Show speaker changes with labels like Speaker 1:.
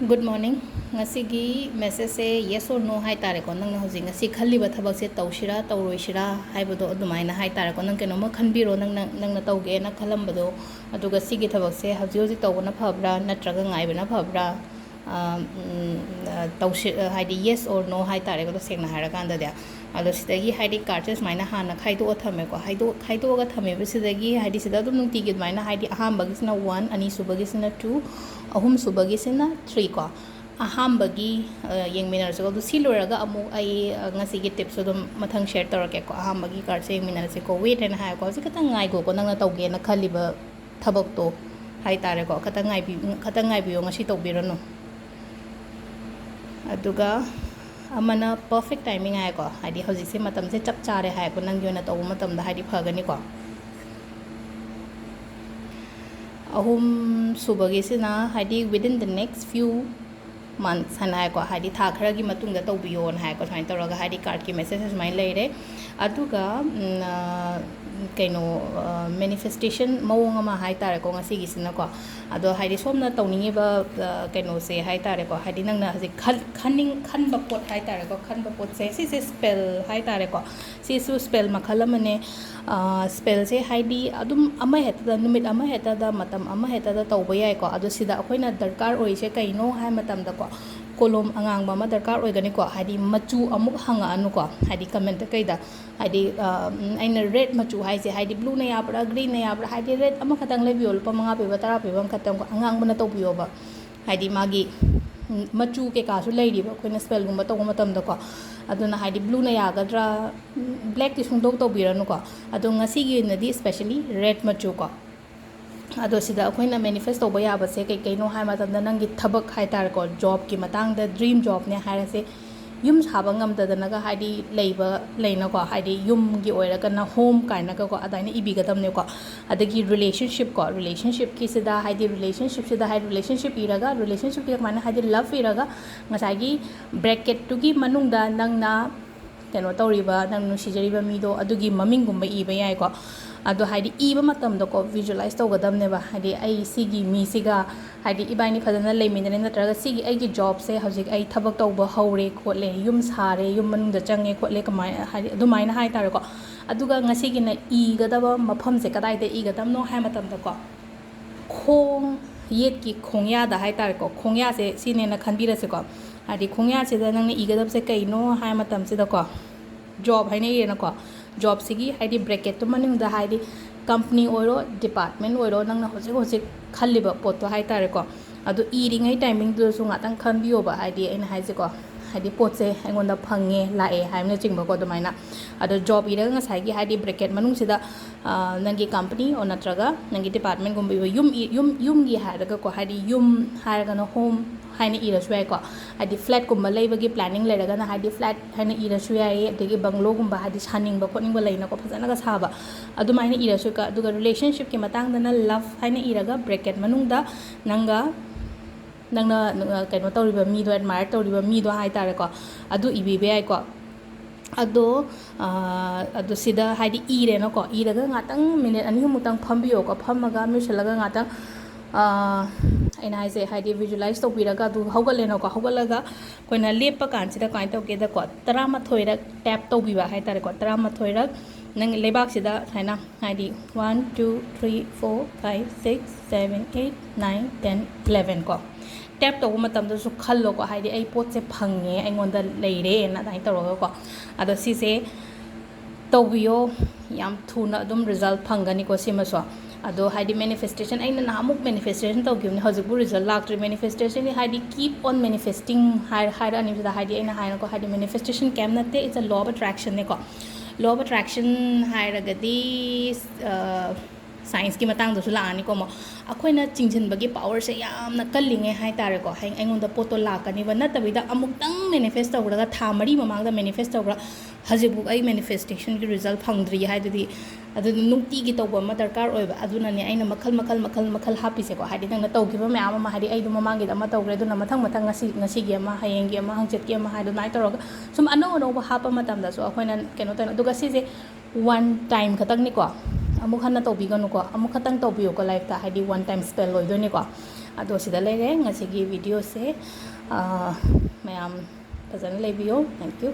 Speaker 1: Good morning. Ngasigi message se yes or no hai tare ko nang hojing ngasi khalli ba thabak se tawshira tawroishira haibodo adumaina hai tare ko nang kenoma khanbiro nang na tawge na khalambado aduga sigi thabak se haji hoji tawna phabra natraga ngaibana phabra tawshi haidi yes or no hai tare ko sengna hara kanda dia ado sidagi haidi cartridge maina hana khaido thame ko khaido ga thame be sidagi haidi sida dum nung tigit maina haidi aham bagisna 1 ani subagisna 2 ahum subagisna 3 ko aham bagi yengminar so do siluraga amu ai ngasi gi tips so dum mathang share torake ko aham bagi card se yengminar se ko wait and ha ko se katang ngai ko nang na tawge na khaliba thabak to hai tare ko katang ngai bi ngasi tawbirano aduga amana perfect timing hai ko haidi hoji se matam se chap chare hai ko nang yona taw matam da haidi phagani ko ahum subagi se na haidi within the next few months hanai ko haidi tha khara gi matung da tawbiyo na hai ko thain tawraga haidi card ki messages mai leire aduga kaino manifestation mawong ama hai tare ko ngasi gi sina ko ado haidi somna tawningi ba kaino se hai tare ko haidi nang na haji khan ba pot hai tare ko khan ba pot se spell hai tare ko si su spell makhala mane spell se haidi adum ama heta da numit ama heta da matam ama heta da tawba yai ko ado sida akoina darkar oi se kaino hai matam da ko kolom angang ba ma darkar oi gani ko haidi machu amuk hanga anu ko haidi comment kai da haidi aina red machu hai se haidi blue na ya bra green na ya bra haidi red ama khatang le biol pa manga pe ba tara pe bam khatang ko angang bana tawbiyo ba haidi magi machu ke ka su lei ri ba koina spell gum ba taw matam da ko aduna haidi blue na ya gadra black ti sung dok tawbiranu ko ado ngasi gi na di especially red machu ko ado sida akoina manifest tawba ya ba se kai kai no hai ma tam da nang gi thabak hai tar ko job ki matang da dream job ne hai se yum saba ngam da na ga haidi leiba leina ko haidi yum gi oira ka na home kai na ko adaina ibi ga tam ne ko adagi relationship ki sida haidi relationship sida haidi relationship iraga relationship ki mana haidi love iraga ngasai gi bracket tu gi manung da nang na keno tawriba nang nusijariba mido adugi maming gumba iba yai ko ado haidi iba matam da ko visualize tawgadam ne ba haidi ai sigi mi siga haidi ibaini phadana leimine ne natraga sigi ai gi job se hojik ai thabak tawba haure khotle yum sare yum manung da change khotle kamai haidi adumaina hai tar ko aduga ngasi gi na i gadaba mafam se kadai de i gadam no hai matam da ko khong yet ki khongya da hai tar ko khongya se sine na khanbira se ko haidi khongya se da nang ne i gadab se kai no hai matam se da ko job hai ne na ko job sigi haidi bracket to manung da haidi company oiro department oiro nang na hojik khaliba pot to hai tare ko adu iringai timing du su ngatang khanbiyo ba haidi en haise ko haidi pot se engonda phange lae haimna chingba ko domaina adu job ira nga sai gi haidi bracket manung sida nangi company or natraga nangi department gumbi yum gi haraga ko haidi yum haraga no home haina ira suai ko haidi flat gumba leiba gi planning leraga na haidi flat haina ira suai adegi banglo gumba haidi saning ba ko ningba leina ko phajana ga saba adu maina ira su ka aduga relationship ki matang dana love haina iraga bracket manung da nanga nangna kaino tawriba mi do admire tawriba mi do hai tare ko adu ibi be ai ko ado sida haidi ire no ko iraga ngatang minute ani humutang phambiyo ko phammaga mi shalaga ngatang aina haise haidi visualize to piraga du hogale no ko hogalaga koina lepa kan sida kain to ke da ko 13 rak tap to biwa hai tare ko 13 rak nang lebak sida haina haidi 1 2 3 4 5 6 7 8 9 10 11 ko tap to matam da su khallo ko haidi ai pot se phange ai ngonda leire na dai to ro ko ado si se tawbiyo yam thuna dum result phangani ko sima so ado haidi manifestation aina na amuk manifestation to gyum hojikbu result lak manifestation ni haidi keep on manifesting higher ani da haidi aina haina ko haidi manifestation cam na te it's a law of attraction ne ko law of attraction haira gadi science ki matang do su la ani ko mo akoina chingchen bagi power se yamna kallinge hai tare ko hang engon da poto la kani ba na tabida amuk tang manifest tawra tha mari mamang da manifest tawra hajibu ai manifestation ki result phangdri hai dadi adu nukti gi tawba ma darkar oiba aduna ne aina makhal happy se ko hadi nang na tawgiba me ama hadi ai du mamang gi da ma tawgre du na mathang ngasi gi ama hayeng gi ama hangchet gi ama hadu nai tawra sum ano ba hapa matam da so akoina keno ta du ga si je one time khatang ni ko amuk hana tawbi ganu ko amuk khatang tawbi ko life ta hadi one time spell loi do ni ko ꯑꯗꯣ ꯁꯤꯗ ꯂꯩꯔꯦ ꯉꯁꯤꯒꯤ ꯚꯤꯗꯤꯑꯣꯁꯦ ꯃꯌꯥꯝ ꯐꯖꯅ ꯂꯩꯕꯤꯌꯣ thank you